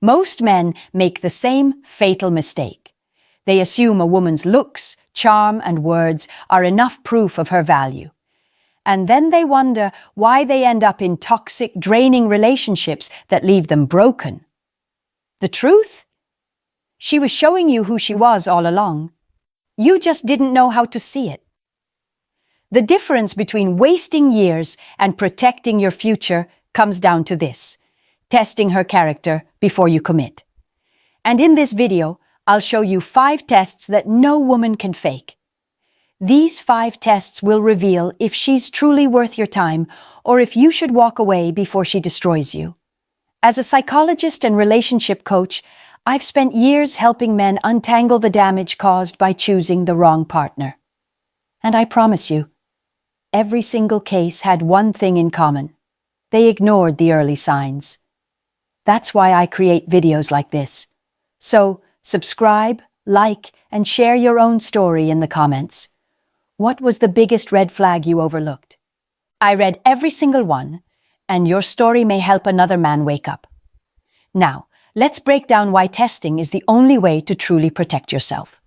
Most men make the same fatal mistake. They assume a woman's looks, charm, and words are enough proof of her value. And then they wonder why they end up in toxic, draining relationships that leave them broken. The truth? She was showing you who she was all along. You just didn't know how to see it. The difference between wasting years and protecting your future comes down to this: testing her character before you commit. And in this video, I'll show you 5 tests that no woman can fake. These 5 tests will reveal if she's truly worth your time or if you should walk away before she destroys you. As a psychologist and relationship coach, I've spent years helping men untangle the damage caused by choosing the wrong partner. And I promise you, every single case had one thing in common. They ignored the early signs. That's why I create videos like this. So, subscribe, like, and share your own story in the comments. What was the biggest red flag you overlooked? I read every single one, and your story may help another man wake up. Now, let's break down why testing is the only way to truly protect yourself.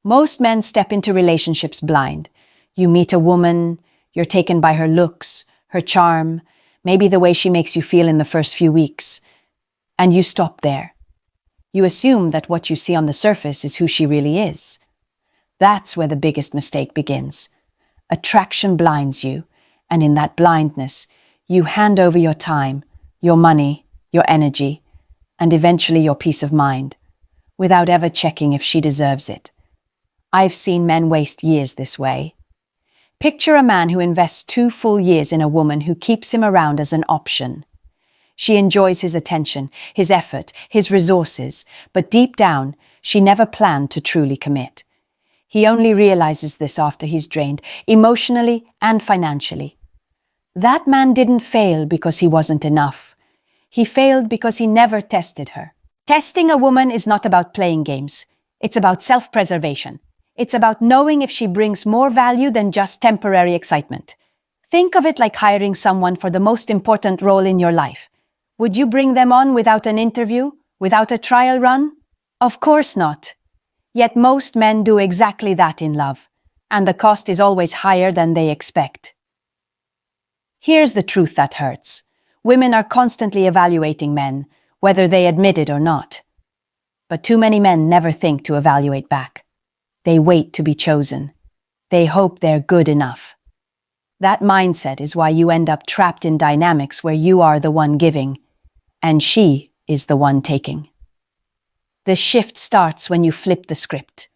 Most men step into relationships blind. You meet a woman, you're taken by her looks, her charm, maybe the way she makes you feel in the first few weeks, and you stop there. You assume that what you see on the surface is who she really is. That's where the biggest mistake begins. Attraction blinds you, and in that blindness, you hand over your time, your money, your energy, and eventually your peace of mind, without ever checking if she deserves it. I've seen men waste years this way. Picture a man who invests 2 full years in a woman who keeps him around as an option. She enjoys his attention, his effort, his resources, but deep down, she never planned to truly commit. He only realizes this after he's drained, emotionally and financially. That man didn't fail because he wasn't enough. He failed because he never tested her. Testing a woman is not about playing games. It's about self-preservation. It's about knowing if she brings more value than just temporary excitement. Think of it like hiring someone for the most important role in your life. Would you bring them on without an interview, without a trial run? Of course not. Yet most men do exactly that in love, and the cost is always higher than they expect. Here's the truth that hurts. Women are constantly evaluating men, whether they admit it or not. But too many men never think to evaluate back. They wait to be chosen. They hope they're good enough. That mindset is why you end up trapped in dynamics where you are the one giving, and she is the one taking. The shift starts when you flip the script.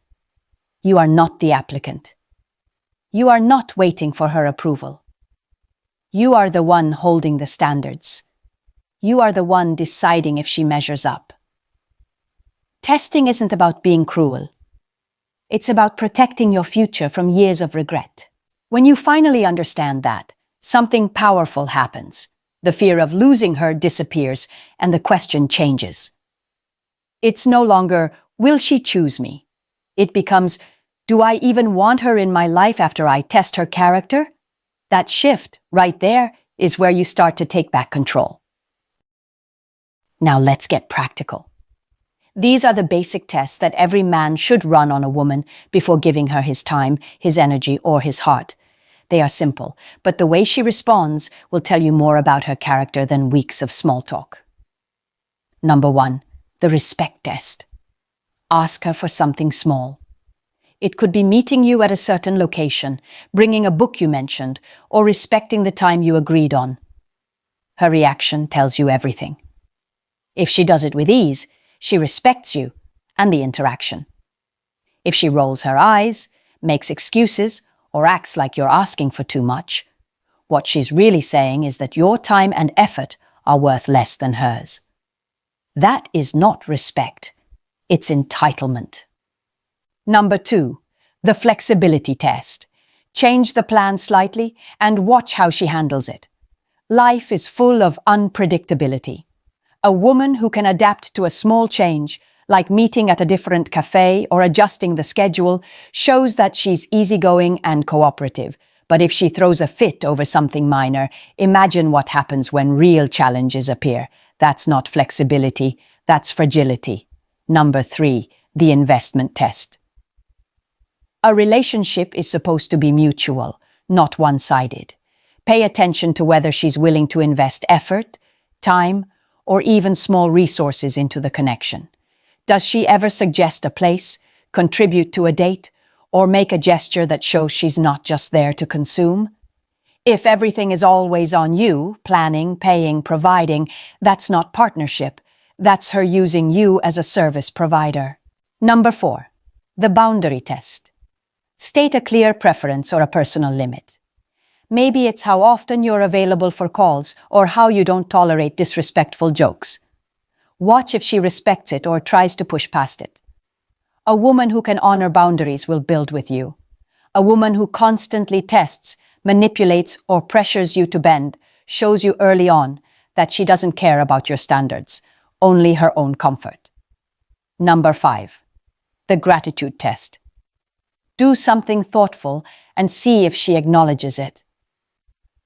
You are not the applicant. You are not waiting for her approval. You are the one holding the standards. You are the one deciding if she measures up. Testing isn't about being cruel. It's about protecting your future from years of regret. When you finally understand that, something powerful happens. The fear of losing her disappears, and the question changes. It's no longer, will she choose me? It becomes, do I even want her in my life after I test her character? That shift, right there, is where you start to take back control. Now let's get practical. These are the basic tests that every man should run on a woman before giving her his time, his energy, or his heart. They are simple, but the way she responds will tell you more about her character than weeks of small talk. Number 1. The respect test. Ask her for something small. It could be meeting you at a certain location, bringing a book you mentioned, or respecting the time you agreed on. Her reaction tells you everything. If she does it with ease, she respects you and the interaction. If she rolls her eyes, makes excuses, or acts like you're asking for too much, what she's really saying is that your time and effort are worth less than hers. That is not respect. It's entitlement. Number 2, the flexibility test. Change the plan slightly and watch how she handles it. Life is full of unpredictability. A woman who can adapt to a small change, like meeting at a different cafe or adjusting the schedule, shows that she's easygoing and cooperative. But if she throws a fit over something minor, imagine what happens when real challenges appear. That's not flexibility, that's fragility. Number 3, the investment test. A relationship is supposed to be mutual, not one-sided. Pay attention to whether she's willing to invest effort, time, or even small resources into the connection. Does she ever suggest a place, contribute to a date, or make a gesture that shows she's not just there to consume? If everything is always on you, planning, paying, providing, that's not partnership. That's her using you as a service provider. Number 4, the boundary test. State a clear preference or a personal limit. Maybe it's how often you're available for calls or how you don't tolerate disrespectful jokes. Watch if she respects it or tries to push past it. A woman who can honor boundaries will build with you. A woman who constantly tests, manipulates, or pressures you to bend shows you early on that she doesn't care about your standards, only her own comfort. Number 5, the gratitude test. Do something thoughtful and see if she acknowledges it.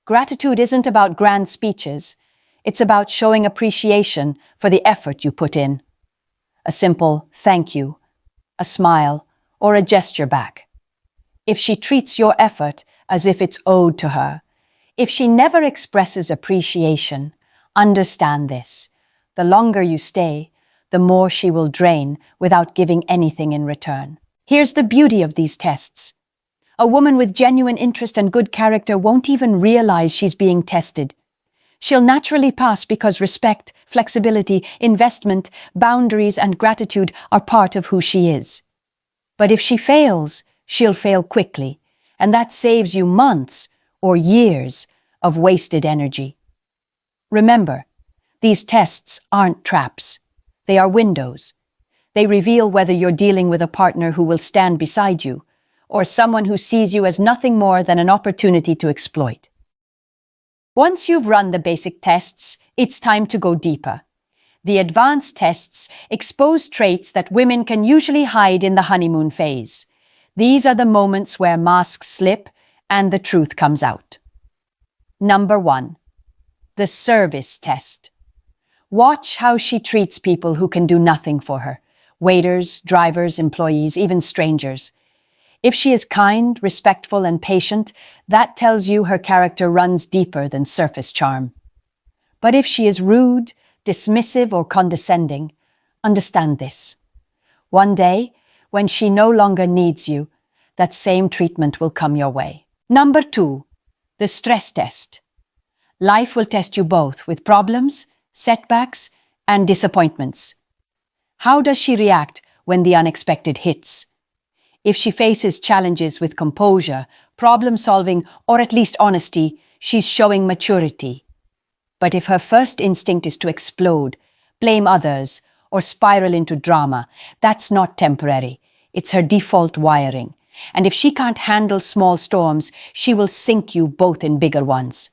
Gratitude isn't about grand speeches. It's about showing appreciation for the effort you put in. A simple thank you, a smile, or a gesture back. If she treats your effort as if it's owed to her, if she never expresses appreciation, understand this. The longer you stay, the more she will drain without giving anything in return. Here's the beauty of these tests. A woman with genuine interest and good character won't even realize she's being tested. She'll naturally pass because respect, flexibility, investment, boundaries, and gratitude are part of who she is. But if she fails, she'll fail quickly, and that saves you months or years of wasted energy. Remember, these tests aren't traps. They are windows. They reveal whether you're dealing with a partner who will stand beside you, or someone who sees you as nothing more than an opportunity to exploit. Once you've run the basic tests, it's time to go deeper. The advanced tests expose traits that women can usually hide in the honeymoon phase. These are the moments where masks slip and the truth comes out. Number 1, the service test. Watch how she treats people who can do nothing for her. Waiters, drivers, employees, even strangers. If she is kind, respectful, and patient, that tells you her character runs deeper than surface charm. But if she is rude, dismissive, or condescending, understand this. One day, when she no longer needs you, that same treatment will come your way. Number 2, the stress test. Life will test you both with problems, setbacks, and disappointments. How does she react when the unexpected hits? If she faces challenges with composure, problem-solving, or at least honesty, she's showing maturity. But if her first instinct is to explode, blame others, or spiral into drama, that's not temporary. It's her default wiring. And if she can't handle small storms, she will sink you both in bigger ones.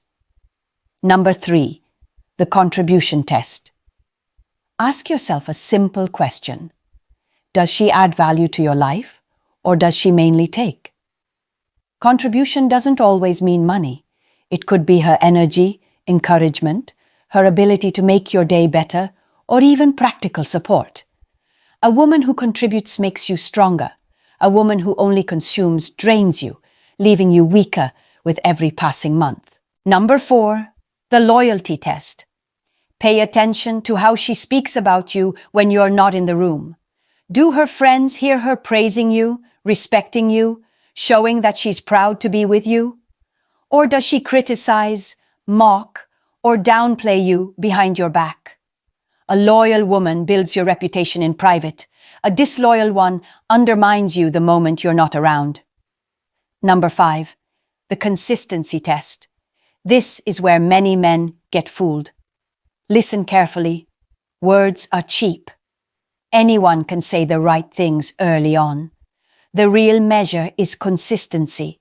Number 3, the contribution test. Ask yourself a simple question. Does she add value to your life, or does she mainly take? Contribution doesn't always mean money. It could be her energy, encouragement, her ability to make your day better, or even practical support. A woman who contributes makes you stronger. A woman who only consumes drains you, leaving you weaker with every passing month. Number 4, the loyalty test. Pay attention to how she speaks about you when you're not in the room. Do her friends hear her praising you, respecting you, showing that she's proud to be with you? Or does she criticize, mock, or downplay you behind your back? A loyal woman builds your reputation in private. A disloyal one undermines you the moment you're not around. Number 5, the consistency test. This is where many men get fooled. Listen carefully. Words are cheap. Anyone can say the right things early on. The real measure is consistency.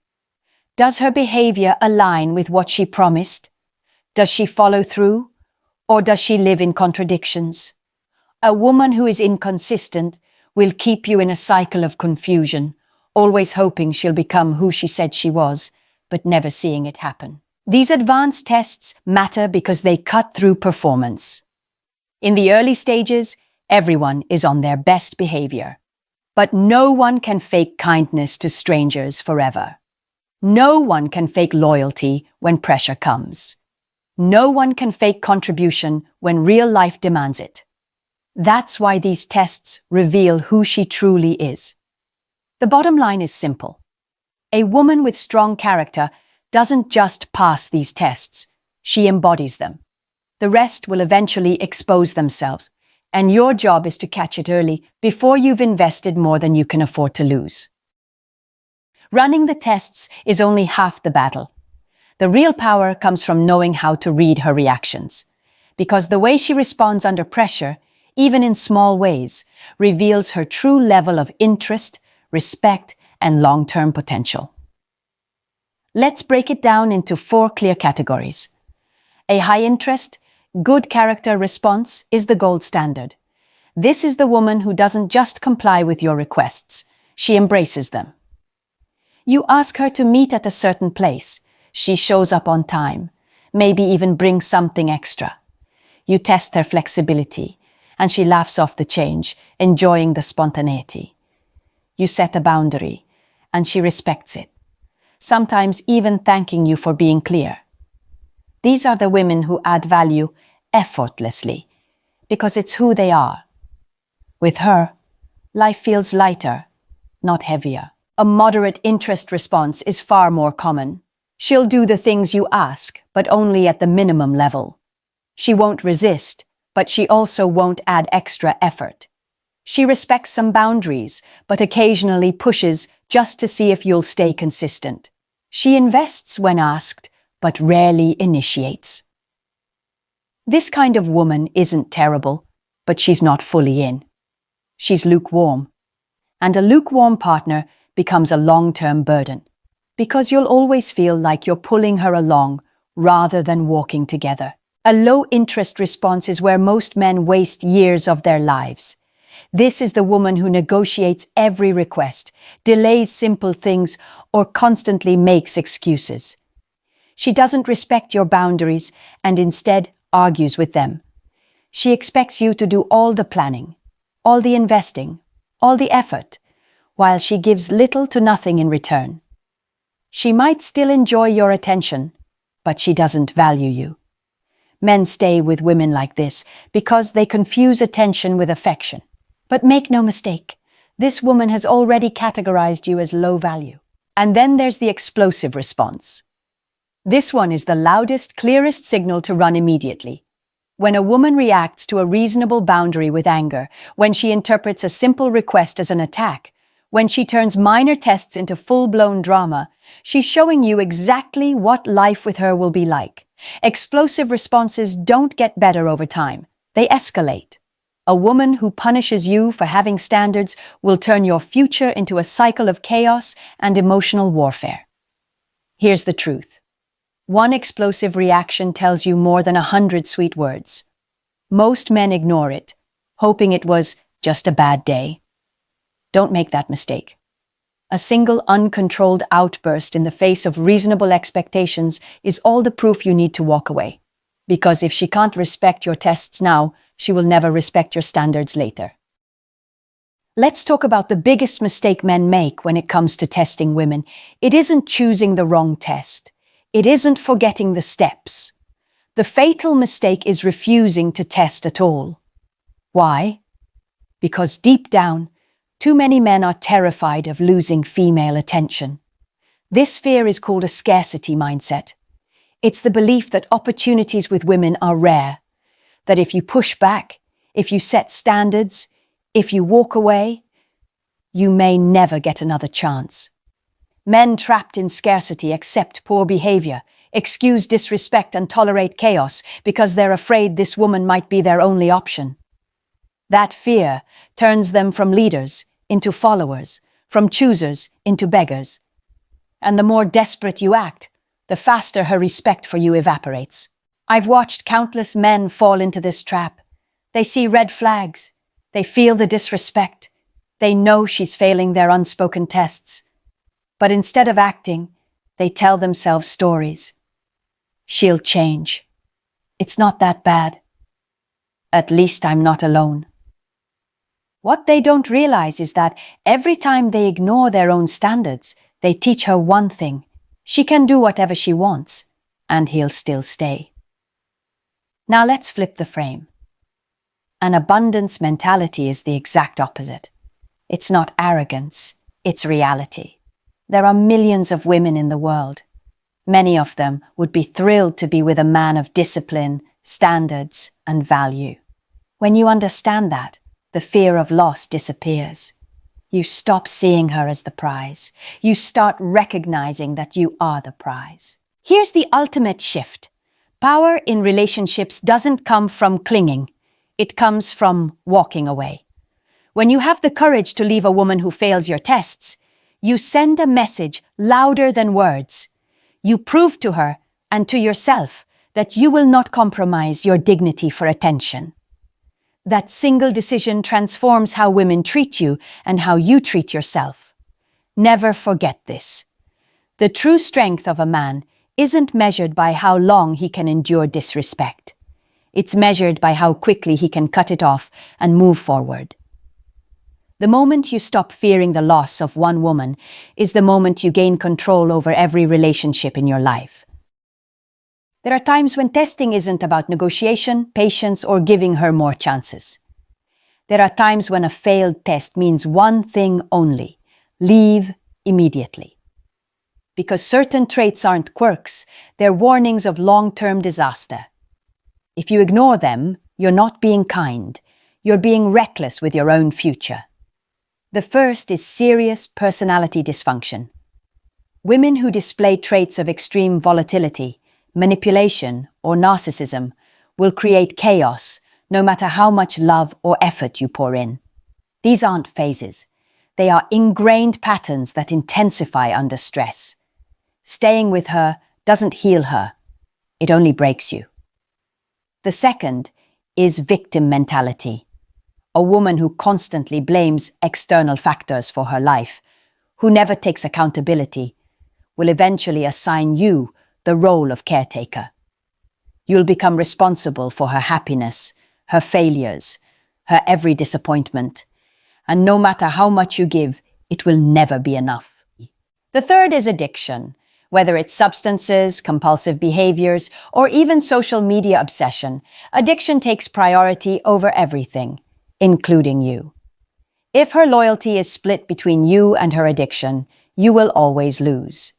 Does her behavior align with what she promised? Does she follow through? Or does she live in contradictions? A woman who is inconsistent will keep you in a cycle of confusion, always hoping she'll become who she said she was, but never seeing it happen. These advanced tests matter because they cut through performance. In the early stages, everyone is on their best behavior. But no one can fake kindness to strangers forever. No one can fake loyalty when pressure comes. No one can fake contribution when real life demands it. That's why these tests reveal who she truly is. The bottom line is simple. A woman with strong character doesn't just pass these tests, she embodies them. The rest will eventually expose themselves, and your job is to catch it early before you've invested more than you can afford to lose. Running the tests is only half the battle. The real power comes from knowing how to read her reactions, because the way she responds under pressure, even in small ways, reveals her true level of interest, respect, and long-term potential. Let's break it down into 4 clear categories. A high-interest, good character response is the gold standard. This is the woman who doesn't just comply with your requests, she embraces them. You ask her to meet at a certain place, she shows up on time, maybe even brings something extra. You test her flexibility, and she laughs off the change, enjoying the spontaneity. You set a boundary, and she respects it, sometimes even thanking you for being clear. These are the women who add value effortlessly, because it's who they are. With her, life feels lighter, not heavier. A moderate interest response is far more common. She'll do the things you ask, but only at the minimum level. She won't resist, but she also won't add extra effort. She respects some boundaries, but occasionally pushes just to see if you'll stay consistent. She invests when asked, but rarely initiates. This kind of woman isn't terrible, but she's not fully in. She's lukewarm. And a lukewarm partner becomes a long-term burden, because you'll always feel like you're pulling her along rather than walking together. A low-interest response is where most men waste years of their lives. This is the woman who negotiates every request, delays simple things, or constantly makes excuses. She doesn't respect your boundaries and instead argues with them. She expects you to do all the planning, all the investing, all the effort, while she gives little to nothing in return. She might still enjoy your attention, but she doesn't value you. Men stay with women like this because they confuse attention with affection. But make no mistake, this woman has already categorized you as low value. And then there's the explosive response. This one is the loudest, clearest signal to run immediately. When a woman reacts to a reasonable boundary with anger, when she interprets a simple request as an attack, when she turns minor tests into full-blown drama, she's showing you exactly what life with her will be like. Explosive responses don't get better over time. They escalate. A woman who punishes you for having standards will turn your future into a cycle of chaos and emotional warfare. Here's the truth. One explosive reaction tells you more than 100 sweet words. Most men ignore it, hoping it was just a bad day. Don't make that mistake. A single uncontrolled outburst in the face of reasonable expectations is all the proof you need to walk away. Because if she can't respect your tests now, she will never respect your standards later. Let's talk about the biggest mistake men make when it comes to testing women. It isn't choosing the wrong test. It isn't forgetting the steps. The fatal mistake is refusing to test at all. Why? Because deep down, too many men are terrified of losing female attention. This fear is called a scarcity mindset. It's the belief that opportunities with women are rare, that if you push back, if you set standards, if you walk away, you may never get another chance. Men trapped in scarcity accept poor behavior, excuse disrespect, and tolerate chaos because they're afraid this woman might be their only option. That fear turns them from leaders into followers, from choosers into beggars. And the more desperate you act, the faster her respect for you evaporates. I've watched countless men fall into this trap. They see red flags. They feel the disrespect. They know she's failing their unspoken tests. But instead of acting, they tell themselves stories. She'll change. It's not that bad. At least I'm not alone. What they don't realize is that every time they ignore their own standards, they teach her one thing: she can do whatever she wants, and he'll still stay. Now let's flip the frame. An abundance mentality is the exact opposite. It's not arrogance, it's reality. There are millions of women in the world. Many of them would be thrilled to be with a man of discipline, standards, and value. When you understand that, the fear of loss disappears. You stop seeing her as the prize. You start recognizing that you are the prize. Here's the ultimate shift. Power in relationships doesn't come from clinging. It comes from walking away. When you have the courage to leave a woman who fails your tests, you send a message louder than words. You prove to her and to yourself that you will not compromise your dignity for attention. That single decision transforms how women treat you and how you treat yourself. Never forget this. The true strength of a man isn't measured by how long he can endure disrespect. It's measured by how quickly he can cut it off and move forward. The moment you stop fearing the loss of one woman is the moment you gain control over every relationship in your life. There are times when testing isn't about negotiation, patience, or giving her more chances. There are times when a failed test means one thing only: leave immediately. Because certain traits aren't quirks, they're warnings of long-term disaster. If you ignore them, you're not being kind. You're being reckless with your own future. The first is serious personality dysfunction. Women who display traits of extreme volatility, manipulation, or narcissism will create chaos no matter how much love or effort you pour in. These aren't phases. They are ingrained patterns that intensify under stress. Staying with her doesn't heal her. It only breaks you. The second is victim mentality. A woman who constantly blames external factors for her life, who never takes accountability, will eventually assign you the role of caretaker. You'll become responsible for her happiness, her failures, her every disappointment, and no matter how much you give, it will never be enough. The third is addiction. Whether it's substances, compulsive behaviors, or even social media obsession, addiction takes priority over everything, including you. If her loyalty is split between you and her addiction, you will always lose.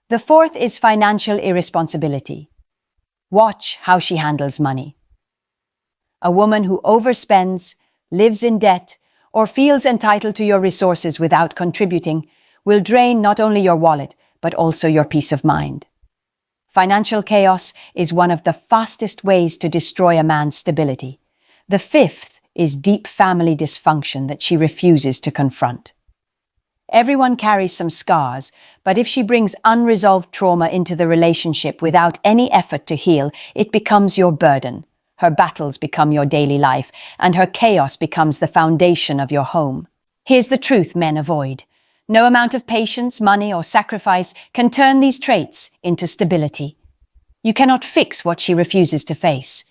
The fourth is financial irresponsibility. Watch how she handles money. A woman who overspends, lives in debt, or feels entitled to your resources without contributing will drain not only your wallet, but also your peace of mind. Financial chaos is one of the fastest ways to destroy a man's stability. The fifth is deep family dysfunction that she refuses to confront. Everyone carries some scars, but if she brings unresolved trauma into the relationship without any effort to heal, it becomes your burden. Her battles become your daily life, and her chaos becomes the foundation of your home. Here's the truth men avoid. No amount of patience, money, or sacrifice can turn these traits into stability. You cannot fix what she refuses to face.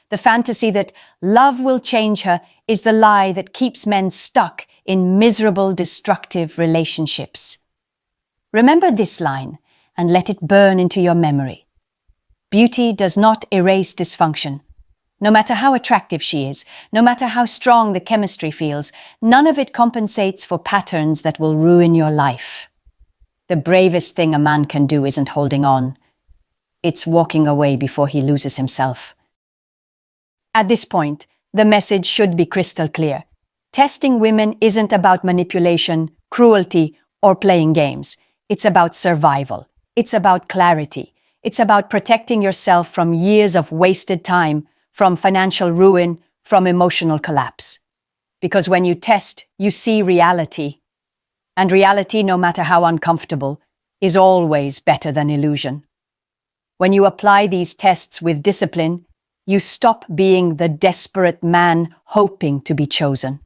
The fantasy that love will change her is the lie that keeps men stuck in miserable, destructive relationships. Remember this line and let it burn into your memory. Beauty does not erase dysfunction. No matter how attractive she is, no matter how strong the chemistry feels, none of it compensates for patterns that will ruin your life. The bravest thing a man can do isn't holding on. It's walking away before he loses himself. At this point, the message should be crystal clear. Testing women isn't about manipulation, cruelty, or playing games. It's about survival. It's about clarity. It's about protecting yourself from years of wasted time, from financial ruin, from emotional collapse. Because when you test, you see reality. And reality, no matter how uncomfortable, is always better than illusion. When you apply these tests with discipline, you stop being the desperate man hoping to be chosen.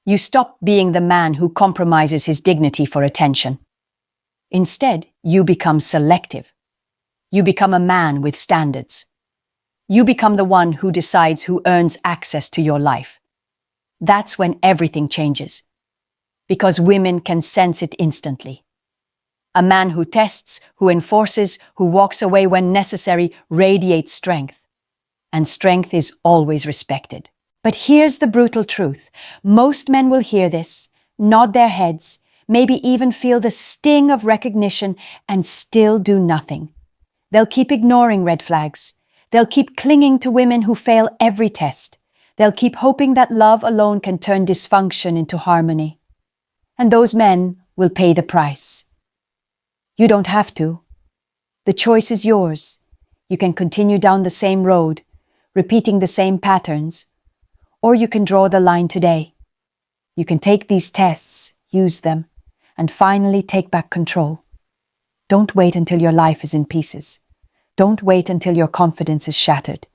You stop being the man who compromises his dignity for attention. Instead, you become selective. You become a man with standards. You become the one who decides who earns access to your life. That's when everything changes. Because women can sense it instantly. A man who tests, who enforces, who walks away when necessary, radiates strength. And strength is always respected. But here's the brutal truth. Most men will hear this, nod their heads, maybe even feel the sting of recognition and still do nothing. They'll keep ignoring red flags. They'll keep clinging to women who fail every test. They'll keep hoping that love alone can turn dysfunction into harmony. And those men will pay the price. You don't have to. The choice is yours. You can continue down the same road, repeating the same patterns, or you can draw the line today. You can take these tests, use them, and finally take back control. Don't wait until your life is in pieces. Don't wait until your confidence is shattered.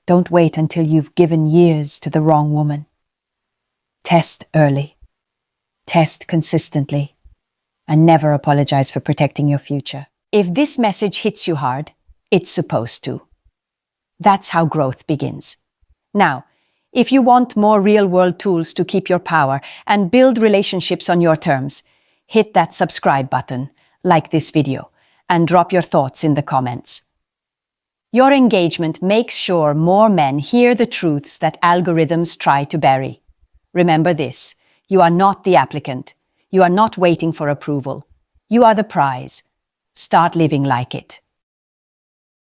Don't wait until you've given years to the wrong woman. Test early. Test consistently. And never apologize for protecting your future. If this message hits you hard, it's supposed to. That's how growth begins. Now, if you want more real-world tools to keep your power and build relationships on your terms, hit that subscribe button, like this video, and drop your thoughts in the comments. Your engagement makes sure more men hear the truths that algorithms try to bury. Remember this, you are not the applicant. You are not waiting for approval. You are the prize. Start living like it.